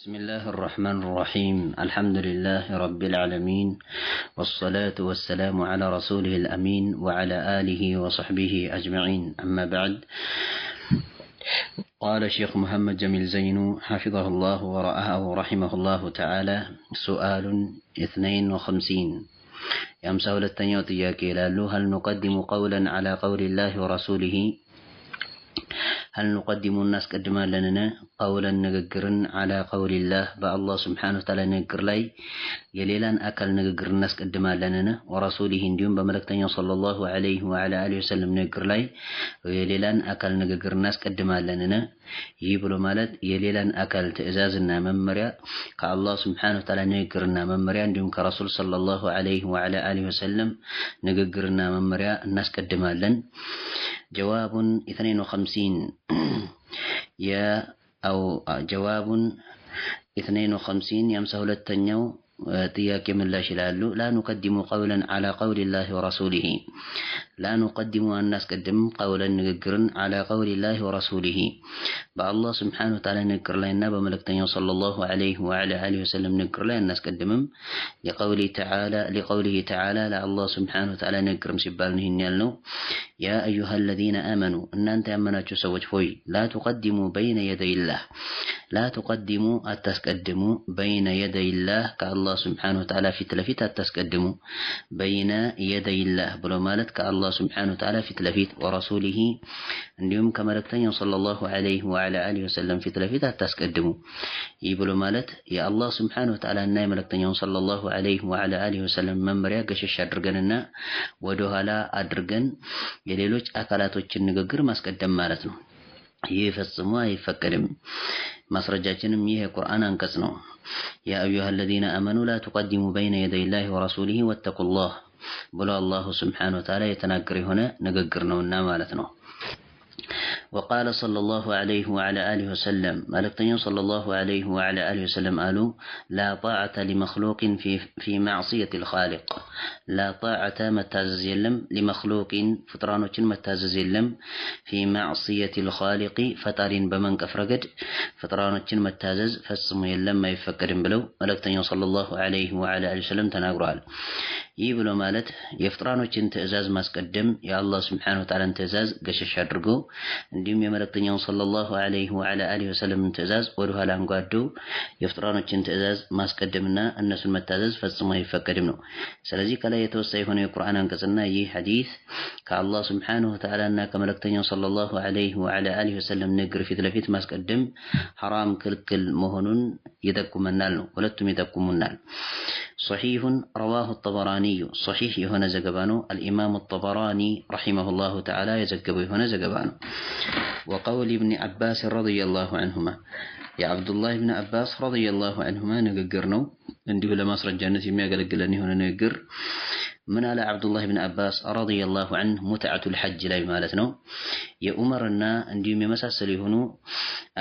بسم الله الرحمن الرحيم. الحمد لله رب العالمين، والصلاة والسلام على رسوله الأمين وعلى آله وصحبه أجمعين، أما بعد. قال الشيخ محمد جميل زينو حفظه الله ورآه رحمه الله تعالى: سؤال 52 يمسأل التنيوت ياكي لالو: هل نقدم قولا على قول الله ورسوله؟ هل نقدم الناس قدما لنا قولا نغغرن على قول الله بالله سبحانه وتعالى نغغر لاي يليلان أكل نغغر الناس قدما لنا ورسوله انديوم بملكتنيا صلى الله عليه وعلى آله وسلم نغغر لاي يليلان أكل نغغر الناس قدما لنا يبلو مالت يليلان أكل تئزازنا ممريا كالله سبحانه وتعالى نغغرنا ممريا انديوم كرسول صلى الله عليه وعلى آله وسلم نغغرنا ممريا الناس قدما لنا. جواب 52 جواب 52 يمسه للتنيو ጥያቄ ምላሽ ይላሉ: لا نقدم قولا على قول الله ورسوله لا نقدم እናስቀድም قولا ንግግርን على قول الله ورسوله በአላህ ስብሓነሁ ወተዓላ ንግግር ላይና በመልእክተኛው ሰለላሁ ዐለይሂ ወዐላ አሊሂ ወሰለም ንግግር ላይ እናስቀድምም። لقوله تعالى ለአላህ ስብሓነሁ ወተዓላ ንግግርም ሲባል ይህን ያልነው: ያ አዩሃ الذين آمنوا እናንተ ያመናችሁ ሰዎች ሆይ لا تقدموا بين يدي الله لا تقدموا አታስቀድሙ بين يدي الله ከአላህ ስብሓነሁ ወተዓላ ፊት ለፊት አታስቀድሙ። በይነ የደይላህ ብሎ ማለት ከአላህ ስብሓነሁ ወተዓላ ፊት ለፊት፣ ወረሱሊሂ እንዲሁም ከመልእክተኛው ሰለላሁ ዐለይሂ ወዐላ አሊሂ ወሰለም ፊት ለፊት አታስቀድሙ። ይህ ብሎ ማለት የአላህ ስብሓነሁ ወተዓላ እና የመልእክተኛውን ሰለላሁ ዐለይሂ ወዐላ አሊሂ ወሰለም መመሪያ ገሸሽ አድርገንና ወደኋላ አድርገን የሌሎች አካላቶችን ንግግር ማስቀደም ማለት ነው። ይህ ፈጽሞ አይፈቀድም። ማስረጃችንም ይህ የቁርአን አንቀጽ ነው። ያ አዩሃ الذين آمنوا لا تقدموا بين يدي الله ورسوله واتقوا الله ብሎ አላሁ ስብሓነሁ ወተዓላ የተናገረ የሆነ ንግግር ነውና ማለት ነው። وقال صلى الله عليه وعلى آله وسلم مالكتنيو صلى الله عليه وعلى آله وسلم قالوا: لا طاعة لمخلوق في معصية الخالق. لا طاعة متازز يلم لمخلوق فطرانوችን متازز يلم في معصية الخالق فطارين بمن كفرقد فطرانوችን متازز فسم يلم ما يفكرن بلو مالكتنيو صلى الله عليه وعلى آله وسلم تناغرال። ይህ ብሎ ማለት የፍጥራኖችን ትእዛዝ ማስቀደም የአላህ ስብሓነሁ ወተዓላን ትእዛዝ ገሸሽ አድርጎ እንዲሁም የመልእክተኛውን ሰለላሁ ዐለይሂ ወዐላ አሊሂ ወሰለም ትእዛዝ ወደኋላ አንጓዶ የፍጥራኖችን ትእዛዝ ማስቀደምና እነሱን መታዘዝ ፈጽሞ አይፈቀድም ነው። ስለዚህ ከላይ የተወሰነ የሆነ የቁርአን አንቀጽና ይህ ሐዲስ ከአላህ ስብሓነሁ ወተዓላና ከመልእክተኛው ሰለላሁ ዐለይሂ ወዐላ አሊሂ ወሰለም ንግግር ፊት ለፊት ማስቀደም ሐራም ክልክል መሆኑን ይጠቁመናል ነው። ሁለቱም ይጠቁሙናል። صحيح رواه الطبراني صحيح يهنا زجبانو الإمام الطبراني رحمه الله تعالى يزجب يهنا زجبانو. وقول ابن عباس رضي الله عنهما يا عبد الله بن عباس رضي الله عنهما نجرنو عنده لما صار الجنة ما قال لني هنا نجر من على عبد الله بن عباس رضي الله عنه متعة الحج لا مالتنا يا أمرنا عندهم مساسل هنا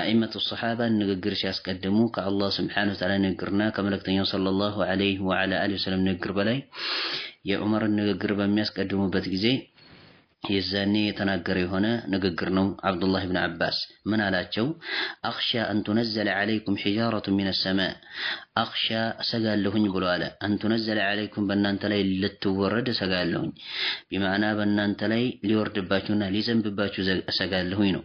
أئمة الصحابة نجر شاس قدموا كالله سبحانه وتعالى نجرنا كملكتنا صلى الله عليه وعلى آله وسلم نجر بلاي يا أمر نجر بمياس قدموا بتجزي የዛኔ የተናገረ የሆነ ንግግር ነው። አብዱላህ ብን አባስ ምን አላቸው? አኽሻ አን ቱነዘለ ዐለይኩም ሒጃረቱን ሚነ ሰማእ አኽሻ እሰጋለሁኝ ብሎ አለ። አን ቱነዘለ ዐለይኩም በእናንተ ላይ ልትወረድ እሰጋለሁኝ። ቢማዕና በእናንተ ላይ ሊወርድባችሁና ሊዘንብባችሁ እሰጋለሁኝ ነው።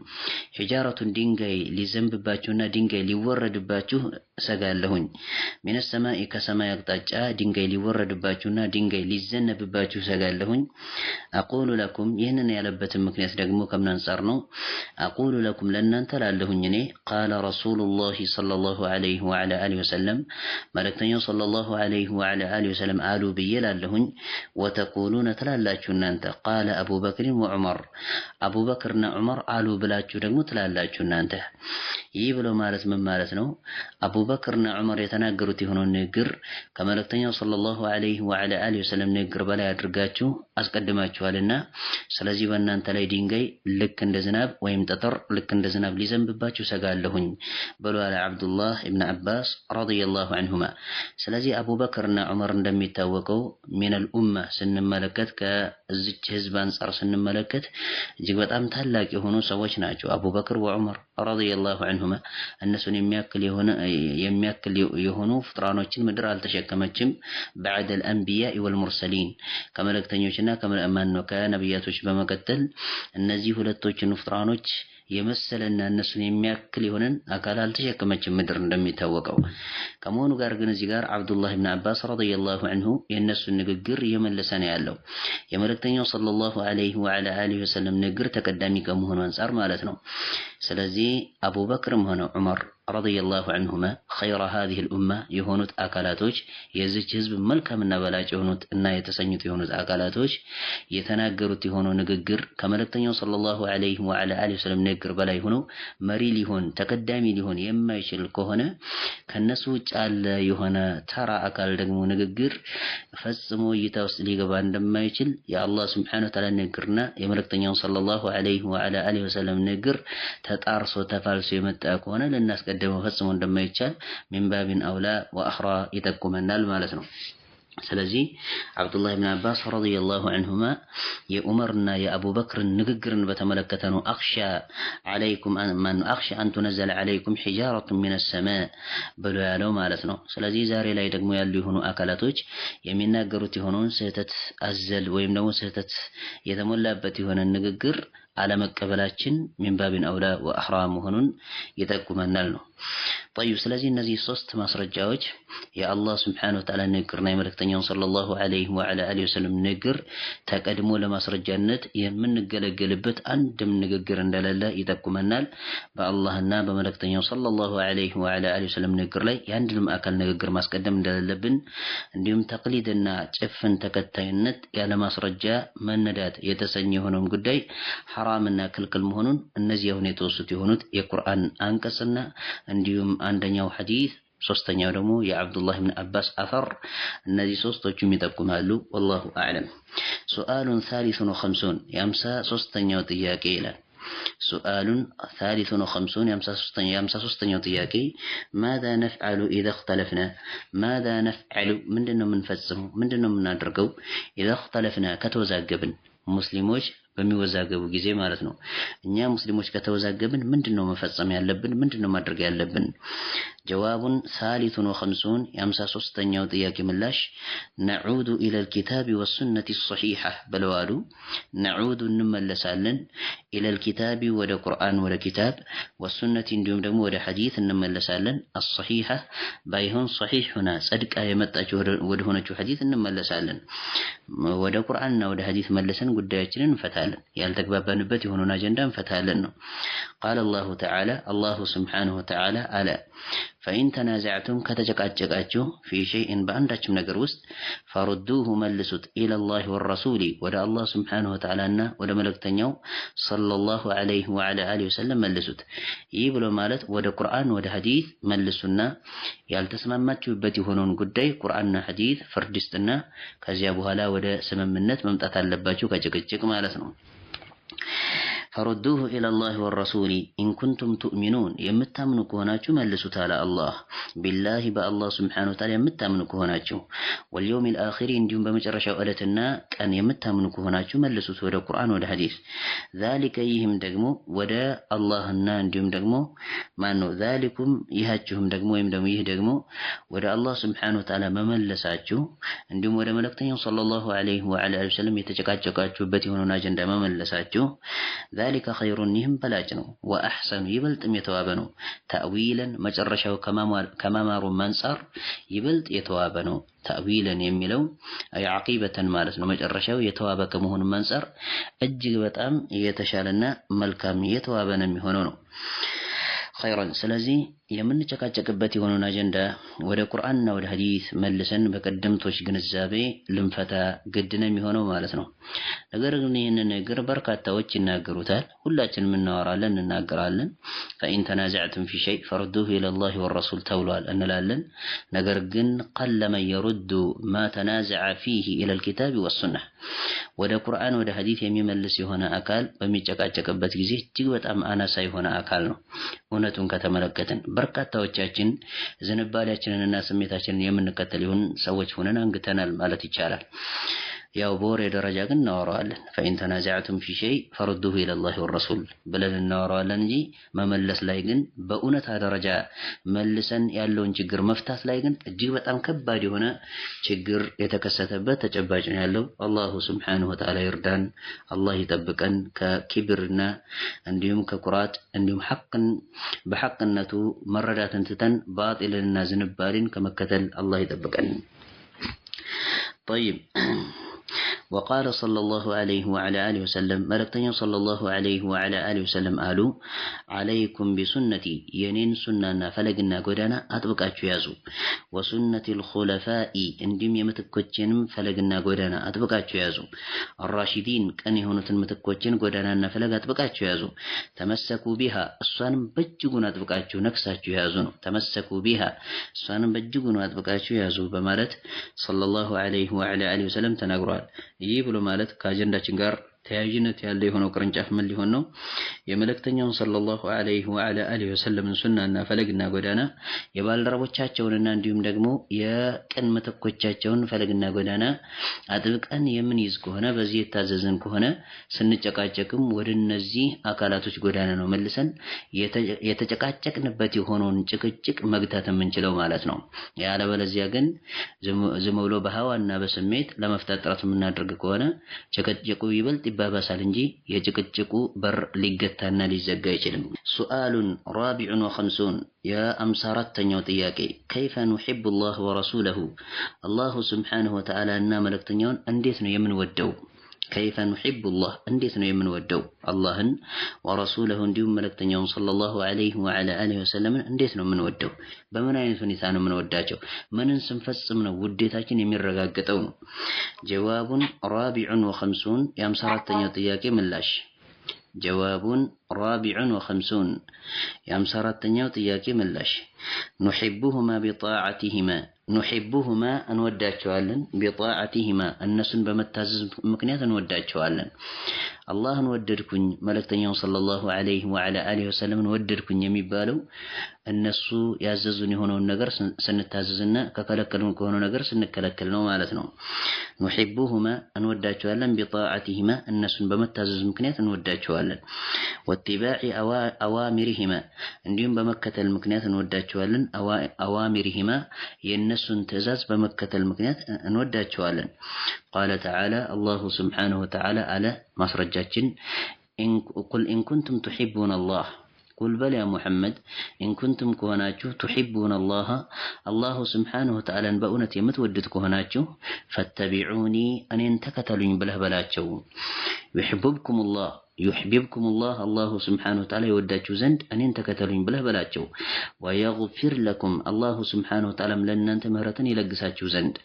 ሒጃረቱን ድንጋይ ሊዘንብባችሁና ድንጋይ ሊወረድባችሁ እሰጋለሁኝ። ሚነ ሰማኢ ከሰማይ አቅጣጫ ድንጋይ ሊወረድባችሁና ድንጋይ ሊዘነብባችሁ እሰጋለሁኝ። አቁሉ ለኩም ይህንን ያለበትን ምክንያት ደግሞ ከምን አንፃር ነው? አቁሉ ለኩም ለእናንተ ላለሁኝ እኔ ቃለ ረሱሉላሂ ሰለላሁ ዐለይሂ ወዐላ አሊሂ ወሰለም መልእክተኛው ሰለላሁ ዐለይሂ ወዐላ አሊሂ ወሰለም አሉ ብዬ ላለሁኝ። ወተቁሉነ ትላላችሁ እናንተ ቃለ አቡበክርን ወዑመር አቡበክርና ዑመር አሉ ብላችሁ ደግሞ ትላላችሁ እናንተ። ይህ ብሎ ማለት ምን ማለት ነው? አቡበክርና ዑመር የተናገሩት የሆነውን ንግግር ከመልእክተኛው ሰለላሁ ዐለይሂ ወዐላ አሊሂ ወሰለም ንግግር በላይ አድርጋችሁ አስቀድማችኋልና ስለዚህ በእናንተ ላይ ድንጋይ ልክ እንደ ዝናብ ወይም ጠጠር ልክ እንደ ዝናብ ሊዘንብባችሁ ሰጋለሁኝ ብሎ አለ አብዱላህ ኢብኑ አባስ ረዲየላሁ ዐንሁማ። ስለዚህ አቡበክርና ዑመር እንደሚታወቀው ሚነል ኡማ ስንመለከት እዚች ህዝብ አንፃር ስንመለከት እጅግ በጣም ታላቅ የሆኑ ሰዎች ናቸው። አቡበክር ወዑመር ረዲየላሁ ዐንሁማ እነሱን የሚያክል የሆኑ ፍጥራኖችን ምድር አልተሸከመችም። بعد الأنبياء والمرسلين ከመልእክተኞችና ከነቢያቶች በመቀጠል እነዚህ ሁለቶችን ፍጥራኖች የመሰለና እነሱን የሚያክል የሆነን አካል አልተሸከመችም ምድር እንደሚታወቀው። ከመሆኑ ጋር ግን እዚህ ጋር አብዱላህ ኢብኑ አባስ ረዲየላሁ ዐንሁ የእነሱን ንግግር እየመለሰ ነው ያለው። የመልእክተኛው ሰለላሁ ዐለይሂ ወዐላ አሊሂ ወሰለም ንግግር ተቀዳሚ ከመሆኑ አንፃር ማለት ነው። ስለዚህ አቡበክርም ሆነ ዑመር ረዲየላሁ ዐንሁማ ኸይረ ሃዚሂል ኡማ የሆኑት አካላቶች የዚች ህዝብ መልካምና በላጭ የሆኑት እና የተሰኙት የሆኑት አካላቶች የተናገሩት የሆነው ንግግር ከመልእክተኛው ሰለላሁ ዐለይሂ ወዐላ አሊሂ ወሰለም ንግግር በላይ ሆኖ መሪ ሊሆን ተቀዳሚ ሊሆን የማይችል ከሆነ ከነሱ ውጭ ያለ የሆነ ተራ አካል ደግሞ ንግግር ፈጽሞ እይታ ውስጥ ሊገባ እንደማይችል የአላህ ሱብሓነሁ ወተዓላ ንግግርና የመልእክተኛው ሰለላሁ ዐለይሂ ወዐላ አሊሂ ወሰለም ንግግር ተጣርሶ ተፋልሶ የመጣ ከሆነ ልናስቀድመው ፈጽሞ እንደማይቻል ሚንባቢን አውላ ወአኽራ ይጠቁመናል ማለት ነው። ስለዚህ አብዱላህ ኢብኑ አባስ ረዲየላሁ ዐንሁማ የዑመርና የአቡበክርን ንግግርን በተመለከተ ነው አኽሻ አን ቱነዘለ ዐለይኩም ሒጃረቱን ሚነ ሰማእ ብሎ ያለው ማለት ነው። ስለዚህ ዛሬ ላይ ደግሞ ያሉ የሆኑ አካላቶች የሚናገሩት የሆነውን ስህተት አዘል ወይም ደግሞ ስህተት የተሞላበት የሆነ ንግግር አለመቀበላችን ሚንባቢን አውላ ወአኽራ መሆኑን ይጠቁመናል ነው። طيب ስለዚህ እነዚህ ሶስት ማስረጃዎች የአላህ ሱብሓነሁ ወተዓላ ንግግርና የመልእክተኛው ሰለላሁ ዐለይሂ ወዐላ አሊሂ ወሰለም ንግግር ተቀድሞ ለማስረጃነት የምንገለገልበት አንድም ንግግር እንደሌለ ይጠቁመናል። በአላህና በመልእክተኛው ሰለላሁ ዐለይሂ ወዐላ አሊሂ ወሰለም ንግግር ላይ የአንድንም አካል ንግግር ማስቀደም እንደሌለብን እንዲሁም ተቅሊድና ጭፍን ተከታይነት ያለ ማስረጃ መነዳት የተሰኘ የሆነውን ጉዳይ ሐራምና ክልክል መሆኑን እነዚህ አሁን የተወሱት የሆኑት የቁርአን አንቀጽና እንዲሁም አንደኛው ሐዲስ ሶስተኛው ደግሞ የአብዱላህ ኢብኑ አባስ አፈር እነዚህ ሶስቶቹም ይጠቁማሉ። ወላሁ አዕለም። ሱአሉን ሳሊሱን ወኸምሱን የአምሳ ሶስተኛው ጥያቄ ይላል። ሱአሉን ሳሊሱን ወኸምሱን የአምሳ ሶስተኛው ጥያቄ ማዛ ነፍዐሉ ኢዛ እኽተለፍና ማዛ ነፍዐሉ ምንድነው የምንፈጽመው ምንድነው የምናደርገው ኢዛ እኽተለፍና ከተወዛገብን ሙስሊሞች በሚወዛገቡ ጊዜ ማለት ነው። እኛ ሙስሊሞች ከተወዛገብን ምንድነው መፈጸም ያለብን ምንድነው ማድረግ ያለብን? ጀዋቡን ሳሊሱን ወኸምሱን የአምሳ ሶስተኛው ጥያቄ ምላሽ ነዑዱ ኢለል ኪታቢ ወሱነቲ ሶሒሐ ብለዋሉ። ነዑዱ እንመለሳለን፣ ኢለል ኪታቢ ወደ ቁርአን ወደ ኪታብ፣ ወሱነቲ እንዲሁም ደግሞ ወደ ሐዲስ እንመለሳለን። አሶሒሐ ባይሆን ሶሒሕ ሆና ጸድቃ የመጣች ወደ ሆነችው ሐዲስ እንመለሳለን። ወደ ቁርአንና ወደ ሐዲስ መለሰን ጉዳያችንን እንፈታለን። ያልተግባባንበት የሆነውን አጀንዳ እንፈታለን ነው። ቃለ አላሁ ተዓላ አላሁ ሱብሓነሁ ወተዓላ አለ ፈኢን ተናዘዕቱም ከተጨቃጨቃችሁ ፊ ሸይእን በአንዳችም ነገር ውስጥ ፈሩዱሁ መልሱት ኢለላሂ ወረሱሊ ወደ አላህ ሱብሓነሁ ወተዓላና ወደ መልእክተኛው ሰለላሁ ዐለይሂ ወዐላ አሊሂ ወሰለም መልሱት። ይህ ብሎ ማለት ወደ ቁርአን ወደ ሐዲስ መልሱና ያልተስማማችሁበት የሆነውን ጉዳይ ቁርአንና ሐዲስ ፍርድ ይስጥና ከዚያ በኋላ ወደ ስምምነት መምጣት አለባችሁ ከጭቅጭቅ ማለት ነው። ፈሩዱሁ ኢለላሂ ወረሱሊ ኢን ኩንቱም ቱእሚኑን የምታምኑ ከሆናችሁ መልሱት አለ አላህ። ቢላሂ በአላህ ሱብሓነሁ ወተዓላ የምታምኑ ከሆናችሁ፣ ወልየውሚል አኺር እንዲሁም በመጨረሻው ዕለትና ቀን የምታምኑ ከሆናችሁ መልሱት ወደ ቁርአን ወደ ሐዲስ። ዛሊከ ይህም ደግሞ ወደ አላህና እንዲሁም ደግሞ ማነው ዛሊኩም ይሃችሁም ደግሞ ወይም ደግሞ ይህ ደግሞ ወደ አላህ ሱብሓነሁ ወተዓላ መመለሳችሁ እንዲሁም ወደ መልእክተኛው ሰለላሁ ዐለይሂ ወዐላ አሊሂ ወሰለም የተጨቃጨቃችሁበት የሆነውን አጀንዳ መመለሳችሁ ذلك خير ይህም በላጭ ነው። ወአሕሰኑ ይበልጥም የተዋበ ነው። ተእዊለን መጨረሻው ከማማሩ አንፃር ይበልጥ የተዋበ ነው። ተእዊለን የሚለው ዓቂበተን ማለት ነው። መጨረሻው የተዋበ ከመሆኑ አንፃር እጅግ በጣም የተሻለና መልካም የተዋበ ነው የሚሆነው ነው። ኸይረን ስለዚህ የምንጨቃጨቅበት የሆነውን አጀንዳ ወደ ቁርአንና ወደ ሐዲስ መልሰን በቀደምቶች ግንዛቤ ልንፈታ ግድ ነው የሚሆነው ማለት ነው። ነገር ግን ይህንን ነገር በርካታዎች ይናገሩታል፣ ሁላችንም እናወራለን እንናገራለን። ፈኢን ተናዘዕቱም ፊ ሸይእ ፈርዱሁ ኢለላሂ ወረሱል ተብሏል እንላለን። ነገር ግን ቀለመ የሩዱ ማ ተናዘዐ ፊህ ኢለል ኪታቢ ወሱነህ ወደ ቁርአን ወደ ሐዲስ የሚመልስ የሆነ አካል በሚጨቃጨቅበት ጊዜ እጅግ በጣም አናሳ የሆነ አካል ነው። እውነቱን ከተመለከትን በርካታዎቻችን ዝንባሌያችንንና ስሜታችንን የምንከተል ይሁን ሰዎች ሆነን አንግተናል ማለት ይቻላል። ያው በወሬ ደረጃ ግን እናወራዋለን። ፈኢን ተናዘዕቱም ፊ ሸይ ፈሩዱሁ ኢለላሂ ወረሱል ብለን እናወራዋለን እንጂ መመለስ ላይ ግን በእውነታ ደረጃ መልሰን ያለውን ችግር መፍታት ላይ ግን እጅግ በጣም ከባድ የሆነ ችግር የተከሰተበት ተጨባጭ ነው ያለው። አላሁ ስብሓነሁ ወተዓላ ይርዳን፣ አላህ ይጠብቀን ከኪብርና እንዲሁም ከኩራት እንዲሁም ሐቅን በሐቅነቱ መረዳትን ትተን ባጢልንና ዝንባሌን ከመከተል አላህ ይጠብቀን። طيب وقال صلى الله عليه وعلى آله وسلم ملكتني صلى الله عليه وعلى آله وسلم قالوا عليكم بسنتي ينين سنة فلقنا قدانا أطبقاتشو يازو وسنة الخلفاء اندم يمتكوتشنم فلقنا قدانا أطبقاتشو يازو الراشدين كان هونة المتكوتشن قدانا فلق أطبقاتشو يازو تمسكوا بها الصانم بجقون أطبقاتشو نكساتشو يازو تمسكوا بها الصانم بجقون أطبقاتشو يازو بمالت صلى الله عليه وعلى آله وسلم تنقرال ይህ ብሎ ማለት ከአጀንዳችን ጋር ተያያዥነት ያለው የሆነው ቅርንጫፍ ምን ሊሆን ነው? የመልእክተኛውን ሰለላሁ ዐለይሂ ወዐላ አሊሂ ወሰለም ሱናና ፈለግና ጎዳና የባልደረቦቻቸውንና እንዲሁም ደግሞ የቅን ምትኮቻቸውን ፈለግና ጎዳና አጥብቀን የምንይዝ ከሆነ በዚህ የታዘዝን ከሆነ ስንጨቃጨቅም ወደ እነዚህ አካላቶች ጎዳና ነው መልሰን የተጨቃጨቅንበት የሆነውን ጭቅጭቅ መግታት የምንችለው ማለት ነው። ያለበለዚያ ግን ዝም ብሎ በሐዋና በስሜት ለመፍታት ጥረት የምናደርግ ከሆነ ጭቅጭቁ ይበልጥ ይባባሳል እንጂ የጭቅጭቁ በር ሊገታና ሊዘጋ አይችልም። ሱአሉን ራቢዑን ወኸምሱን የ54ኛው ጥያቄ ከይፈ ኑሒቡ ላህ ወረሱለሁ አላሁ ስብሓነሁ ወተዓላ እና መልእክተኛውን እንዴት ነው የምንወደው? كيف نحب الله እንዴት ነው የምንወደው አላህን ወረሱለሁ እንዲሁም መልእክተኛውን ሰለላሁ ዐለይሂ ወዐላ አሊሂ ወሰለም እንዴት ነው የምንወደው? በምን አይነት ሁኔታ ነው የምንወዳቸው? ምንን ስንፈጽም ነው ውዴታችን የሚረጋገጠው ነው? ጀዋቡን ራቢዑን ወኸምሱን የ54ኛው ጥያቄ ምላሽ ጀዋቡን ራቢዑን ወኸምሱን የ54ኛው ጥያቄ ምላሽ ኑሒቡሁማ ቢጣዓቲሂማ ኑሒቡሁማ እንወዳቸዋለን ቢጣዓቲሂማ እነሱን በመታዘዝ ምክንያት እንወዳቸዋለን። አላህን ወደድኩኝ መልእክተኛውን ሰለላሁ ዐለይሂ ወዐላ አሊሂ ወሰለምን ወደድኩኝ የሚባለው እነሱ ያዘዙን የሆነውን ነገር ስንታዘዝና ከከለከሉን ከሆነው ነገር ስንከለከል ነው ማለት ነው። ኑሒቡሁማ እንወዳቸዋለን ቢጣዓቲሂማ እነሱን በመታዘዝ ምክንያት እንወዳቸዋለን። ወኢትባዕ አዋሚሪሂማ እንዲሁም በመከተል ምክንያት እንወዳቸዋለን። አዋሚሪሂማ የእነሱን ትእዛዝ በመከተል ምክንያት እንወዳቸዋለን። ቃለ ተዓላ አላሁ ስብሓነሁ ወተዓላ አለ ማስረጃችን ቁል ኢን ኩንቱም ቱሒቡነ አላህ ቁል በል ያ ሙሐመድ ኢን ኩንቱም ከሆናችሁ ቱሒቡነ አላህ አላሁ ስብሓነሁ ወተዓላን በእውነት የምትወዱት ከሆናችሁ ፈተቢዑኒ እኔን ተከተሉኝ ብለህ በላቸው። ዩሕቡብኩም አላህ ዩሕቢብኩም አላህ አላሁ ስብሓነሁ ወተዓላ የወዳችሁ ዘንድ እኔን ተከተሉኝ ብለህ በላቸው። ወየግፊር ለኩም አላሁ ስብሓነሁ ወተዓላም ለእናንተ ምህረትን ይለግሳችሁ ዘንድ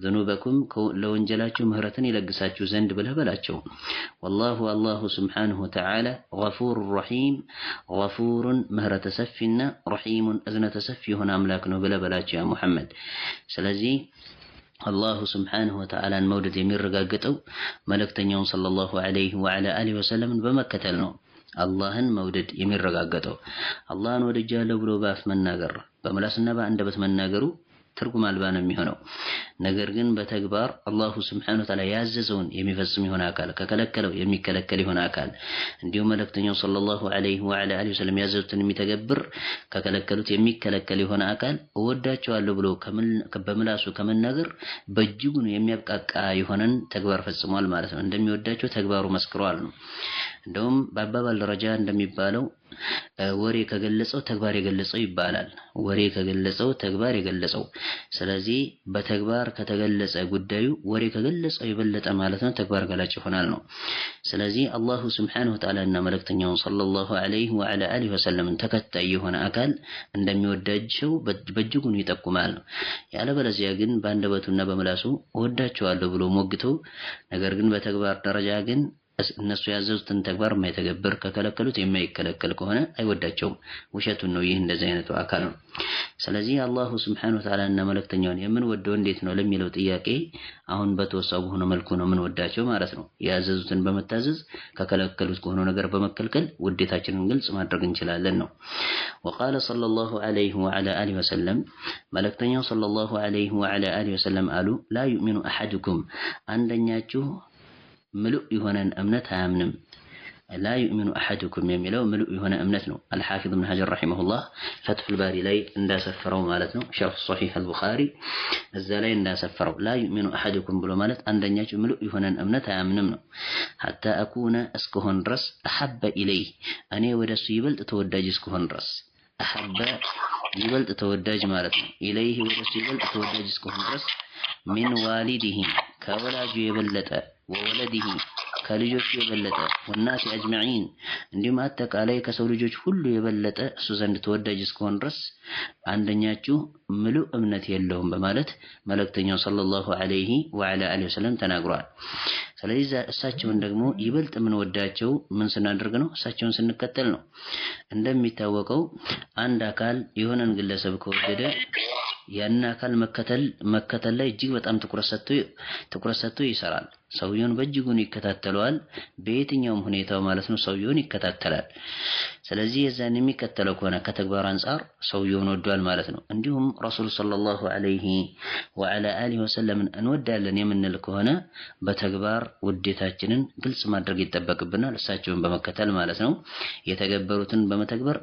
ዝኑበኩም ለወንጀላችሁ ምህረትን ይለግሳችሁ ዘንድ ብለህ በላቸው። ወላሁ አላሁ ስብሓነሁ ወተዓላ ገፉር ረሒም ገፉሩን ምህረተ ሰፊና ረሒሙን እዝነተ ሰፊ የሆነ አምላክ ነው ብለህ በላቸው ያ ሙሐመድ። ስለዚህ አላሁ ስብሓነሁ ወተዓላን መውደድ የሚረጋገጠው መልእክተኛውን ሰለላሁ ዐለይሂ ወዐላ አሊሂ ወሰለምን በመከተል ነው። አላህን መውደድ የሚረጋገጠው አላህን ወድጃለሁ ብሎ በአፍ መናገር በምላስና በአንደበት መናገሩ ትርጉም አልባ ነው የሚሆነው። ነገር ግን በተግባር አላሁ ስብሓነሁ ወተዓላ ያዘዘውን የሚፈጽም የሆነ አካል ከከለከለው የሚከለከል የሆነ አካል እንዲሁም መልእክተኛው ሰለላሁ ዐለይሂ ወዐላ አሊሂ ወሰለም ያዘዙትን የሚተገብር ከከለከሉት የሚከለከል የሆነ አካል እወዳቸዋለሁ ብሎ በምላሱ ከመናገር በእጅጉ የሚያብቃቃ የሆነን ተግባር ፈጽሟል ማለት ነው። እንደሚወዳቸው ተግባሩ መስክሯል ነው። እንደውም በአባባል ደረጃ እንደሚባለው ወሬ ከገለጸው ተግባር የገለጸው ይባላል። ወሬ ከገለጸው ተግባር የገለጸው። ስለዚህ በተግባር ከተገለጸ ጉዳዩ ወሬ ከገለጸው የበለጠ ማለት ነው ተግባር ገላጭ ይሆናል ነው። ስለዚህ አላሁ ስብሓነሁ ወተዓላ እና መልእክተኛውን ሰለላሁ ዐለይሂ ወዐላ አሊሂ ወሰለምን ተከታይ የሆነ አካል እንደሚወዳቸው በእጅጉን ይጠቁማል ነው። ያለበለዚያ ግን በአንደበቱና በምላሱ እወዳቸዋለሁ ብሎ ሞግቶ ነገር ግን በተግባር ደረጃ ግን እነሱ ያዘዙትን ተግባር የማይተገብር ከከለከሉት የማይከለከል ከሆነ አይወዳቸውም። ውሸቱን ነው። ይህ እንደዚህ አይነቱ አካል ነው። ስለዚህ አላሁ ሱብሓነሁ ወተዓላ እና መልእክተኛውን የምንወደው እንዴት ነው ለሚለው ጥያቄ አሁን በተወሳው በሆነ መልኩ ነው የምንወዳቸው ማለት ነው። ያዘዙትን በመታዘዝ ከከለከሉት ከሆነ ነገር በመከልከል ውዴታችንን ግልጽ ማድረግ እንችላለን ነው። ወቃለ ሰለላሁ ዐለይሂ ወዐላ አሊሂ ወሰለም መልእክተኛው ሰለላሁ ዐለይሂ ወዐላ አሊሂ ወሰለም አሉ ላ ዩእሚኑ አሐዱኩም አንደኛችሁ ምሉእ የሆነን እምነት አያምንም። ላ ዩእሚኑ አሐዱኩም የሚለው ምሉእ የሆነ እምነት ነው። አልሐፊዝ ኢብኑ ሐጀር ረሒመሁላህ ፈትሑል ባሪ ላይ እንዳሰፈረው ማለት ነው። ሸርህ ሶሒህ አልቡኻሪ እዛ ላይ እንዳሰፈረው ላ ዩእሚኑ አሐዱኩም ብሎ ማለት አንደኛችሁ ምሉእ የሆነን እምነት አያምንም ነው። ሐታ አኩነ እስከሆን ድረስ አሐበ ኢለይህ እኔ ወደሱ ይበልጥ ተወዳጅ እስከሆን ድረስ አሐበ ይበልጥ ተወዳጅ ማለት ነው። ኢለይህ ወደሱ ይበልጥ ተወዳጅ እስከሆን ድረስ ሚን ዋሊዲሂ ከወላጁ የበለጠ ወወለዲሂ ከልጆቹ የበለጠ ወናሲ አጅመዒን እንዲሁም አጠቃላይ ከሰው ልጆች ሁሉ የበለጠ እሱ ዘንድ ተወዳጅ እስከሆን ድረስ አንደኛችሁ ምሉእ እምነት የለውም በማለት መልእክተኛው ሰለላሁ ዐለይሂ ወዐላ አሊሂ ወሰለም ተናግሯል። ስለዚህ እሳቸውን ደግሞ ይበልጥ የምንወዳቸው ምን ስናደርግ ነው? እሳቸውን ስንከተል ነው። እንደሚታወቀው አንድ አካል የሆነን ግለሰብ ከወደደ ያን አካል መከተል ላይ እጅግ በጣም ትኩረት ሰጥቶ ይሰራል። ሰውየውን በእጅጉን ይከታተለዋል። በየትኛውም ሁኔታው ማለት ነው ሰውየውን ይከታተላል። ስለዚህ የዛን የሚከተለው ከሆነ ከተግባር አንፃር ሰውየውን ወዷል ማለት ነው። እንዲሁም ረሱል ሰለላሁ ዐለይሂ ወዐላ አሊሂ ወሰለምን እንወዳለን የምንል ከሆነ በተግባር ውዴታችንን ግልጽ ማድረግ ይጠበቅብናል፣ እሳቸውን በመከተል ማለት ነው። የተገበሩትን በመተግበር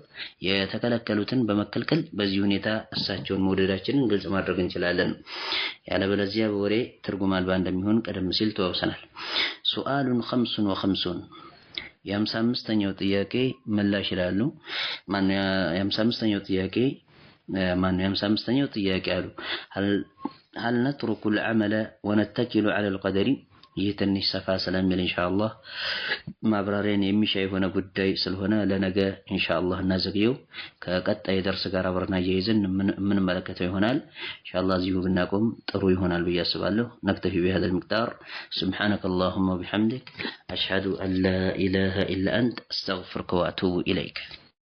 የተከለከሉትን በመከልከል በዚህ ሁኔታ እሳቸውን መውደዳችንን ግልጽ ማድረግ እንችላለን። ያለበለዚያ በወሬ ትርጉም አልባ እንደሚሆን ቀደም ሲል ተወሰናል። ሱአሉን 55 የ55ኛው ጥያቄ ምላሽ ይላሉ። የ55ኛው ጥያቄ አሉ هل نترك العمل ونتكل على القدر ይህ ትንሽ ሰፋ ስለሚል ኢንሻአላህ ማብራሪያን የሚሻ የሆነ ጉዳይ ስለሆነ ለነገ ኢንሻአላህ እናዘግየው። ከቀጣይ ደርስ ጋር አብረን አያይዘን የምንመለከተው ይሆናል። ኢንሻአላህ እዚሁ ብናቆም ጥሩ ይሆናል ብዬ አስባለሁ። نكتفي بهذا المقدار. سبحانك اللهم وبحمدك أشهد أن لا إله إلا أنت أستغفرك وأتوب إليك.